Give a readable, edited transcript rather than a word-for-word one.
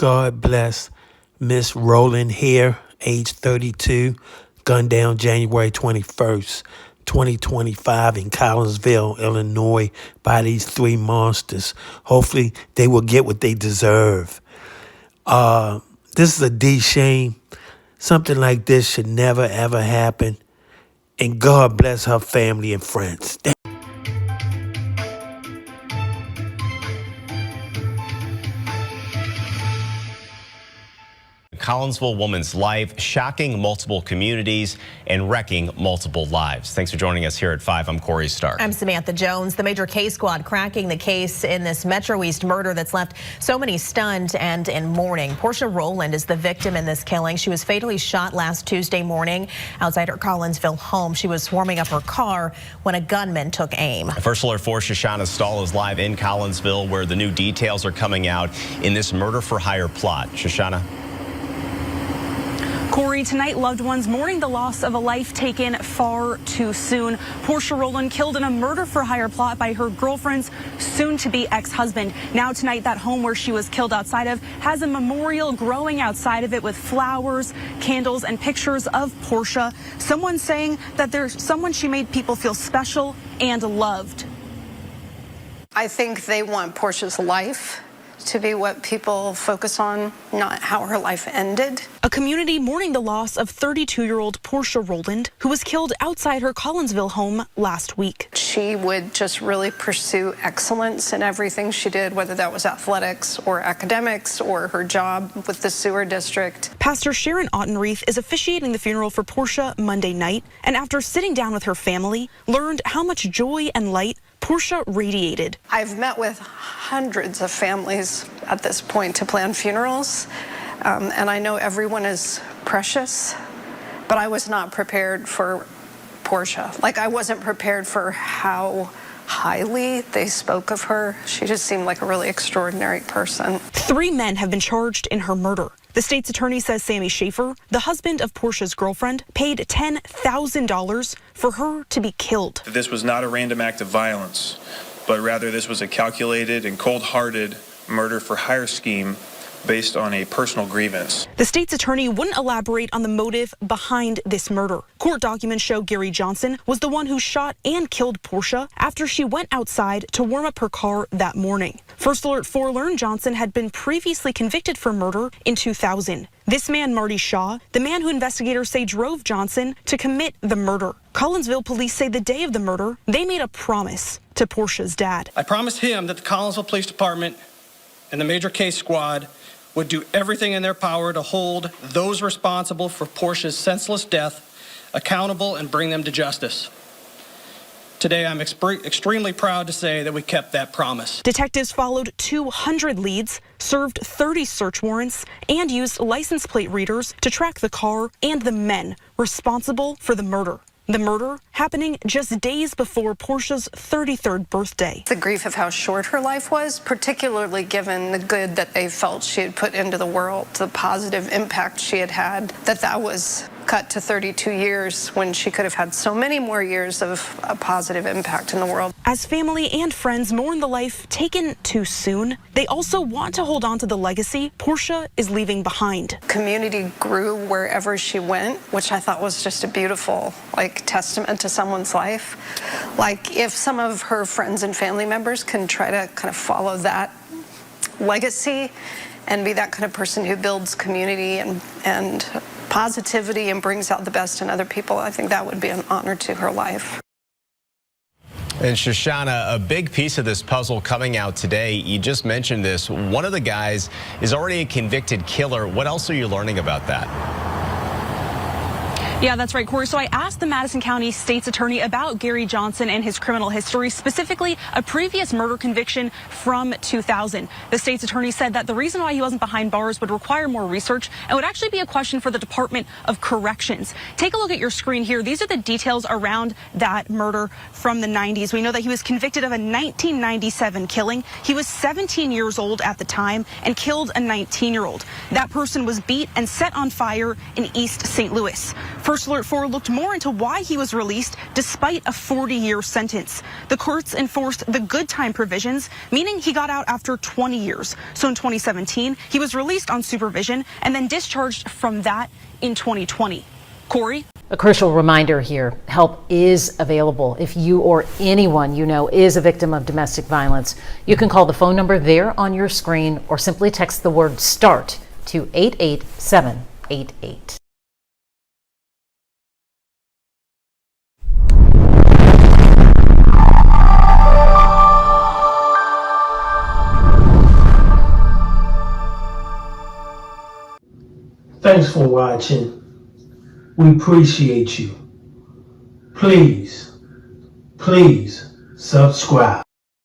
God bless Miss Rowland here, age 32, gunned down January 21st, 2025 in Collinsville, Illinois by these three monsters. Hopefully they will get what they deserve. This is a D shame. Something like this should never ever happen. And God bless her family and friends. Collinsville woman's life, shocking multiple communities and wrecking multiple lives. Thanks for joining us here at 5. I'm Corey Stark. I'm Samantha Jones. The major case squad cracking the case in this Metro East murder that's left so many stunned and in mourning. Portia Rowland is the victim in this killing. She was fatally shot last Tuesday morning outside her Collinsville home. She was warming up her car when a gunman took aim. First Alert 4 Shoshana Stahl is live in Collinsville, where the new details are coming out in this murder-for-hire plot. Shoshana. Corey, tonight loved ones mourning the loss of a life taken far too soon. Portia Rowland killed in a murder-for-hire plot by her girlfriend's soon-to-be ex-husband. Now tonight, that home where she was killed outside of has a memorial growing outside of it with flowers, candles, and pictures of Portia. Someone saying that there's someone she made people feel special and loved. I think they want Portia's life to be what people focus on, not how her life ended. A community mourning the loss of 32-year-old Portia Rowland, who was killed outside her Collinsville home last week. She would just really pursue excellence in everything she did, whether that was athletics or academics or her job with the sewer district. Pastor Sharon Ottenreith is officiating the funeral for Portia Monday night, and after sitting down with her family, learned how much joy and light Portia radiated. I've met with hundreds of families at this point to plan funerals, and I know everyone is precious, but I was not prepared for Portia. Like, I wasn't prepared for how highly they spoke of her. She just seemed like a really extraordinary person. 3 men have been charged in her murder. The state's attorney says Sammy Schaefer, the husband of Portia's girlfriend, paid $10,000 for her to be killed. This was not a random act of violence, but rather this was a calculated and cold-hearted murder-for-hire scheme based on a personal grievance. The state's attorney wouldn't elaborate on the motive behind this murder. Court documents show Gary Johnson was the one who shot and killed Portia after she went outside to warm up her car that morning. First Alert 4 learned Johnson had been previously convicted for murder in 2000. This man, Marty Shaw, the man who investigators say drove Johnson to commit the murder. Collinsville police say the day of the murder, they made a promise to Portia's dad. I promised him that the Collinsville Police Department and the major case squad would do everything in their power to hold those responsible for Portia's senseless death accountable and bring them to justice. Today, I'm extremely proud to say that we kept that promise. Detectives followed 200 leads, served 30 search warrants, and used license plate readers to track the car and the men responsible for the murder. The murder happening just days before Portia's 33rd birthday. The grief of how short her life was, particularly given the good that they felt she had put into the world, the positive impact she had had, that was cut to 32 years when she could have had so many more years of a positive impact in the world. As family and friends mourn the life taken too soon, they also want to hold on to the legacy Portia is leaving behind. Community grew wherever she went, which I thought was just a beautiful, testament to someone's life. If some of her friends and family members can try to kind of follow that legacy and be that kind of person who builds community and positivity and brings out the best in other people, I think that would be an honor to her life. And Shoshana, a big piece of this puzzle coming out today, you just mentioned this, one of the guys is already a convicted killer. What else are you learning about that? Yeah, that's right, Corey. So I asked the Madison County State's Attorney about Gary Johnson and his criminal history, specifically a previous murder conviction from 2000. The State's Attorney said that the reason why he wasn't behind bars would require more research and would actually be a question for the Department of Corrections. Take a look at your screen here. These are the details around that murder from the 90s. We know that he was convicted of a 1997 killing. He was 17 years old at the time and killed a 19-year-old. That person was beat and set on fire in East St. Louis. First Alert 4 looked more into why he was released despite a 40-year sentence. The courts enforced the good time provisions, meaning he got out after 20 years. So in 2017, he was released on supervision and then discharged from that in 2020. Corey? A crucial reminder here, help is available. If you or anyone you know is a victim of domestic violence, you can call the phone number there on your screen or simply text the word START to 88788. Thanks for watching. We appreciate you. Please subscribe.